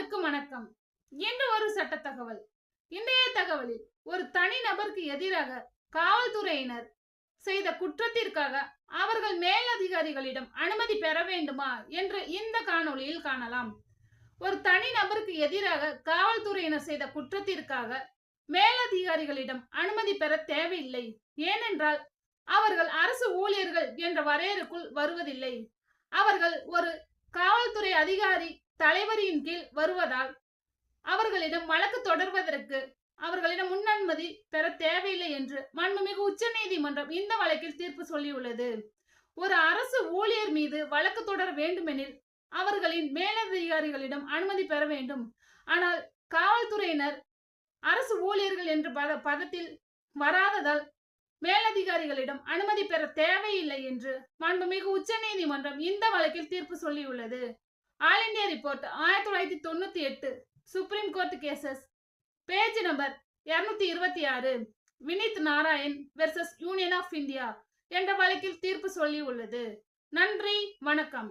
அனைவருக்கும் வணக்கம். இன்று ஒரு சட்ட தகவல். இன்றைய தகவலில் ஒரு தனி நபருக்கு எதிராக காவல்துறையினர் செய்த குற்றத்திற்காக அவர்கள் மேலதிகாரிகளிடம் அனுமதி பெற வேண்டுமா என்று இந்த காணொளியில் காணலாம். ஒரு தனி நபருக்கு எதிராக காவல்துறையினர் செய்த குற்றத்திற்காக மேலதிகாரிகளிடம் அனுமதி பெற தேவையில்லை. ஏனென்றால் அவர்கள் அரசு ஊழியர்கள் என்ற வரையறைக்குள் வருவதில்லை. அவர்கள் ஒரு காவல்துறை அதிகாரி தலைவரின் கீழ் வருவதால் அவர்களிடம் வழக்கு தொடர்வதற்கு அவர்களிடம் முன் அனுமதி பெற தேவையில்லை என்று மாண்புமிகு உச்சநீதிமன்றம் இந்த வழக்கில் தீர்ப்பு சொல்லியுள்ளது. ஒரு அரசு ஊழியர் மீது வழக்கு தொடர வேண்டுமெனில் அவர்களின் மேலதிகாரிகளிடம் அனுமதி பெற வேண்டும். ஆனால் காவல்துறையினர் அரசு ஊழியர்கள் என்ற பதத்தில் வராததால் மேலதிகாரிகளிடம் அனுமதி பெற தேவையில்லை என்று மாண்புமிகு உச்சநீதிமன்றம் இந்த வழக்கில் தீர்ப்பு சொல்லியுள்ளது. All India Report 1998 Supreme Court Cases page number 226 Vineet Narain versus Union of India என்ற வழக்கில் தீர்ப்பு சொல்லியுள்ளது. நன்றி, வணக்கம்.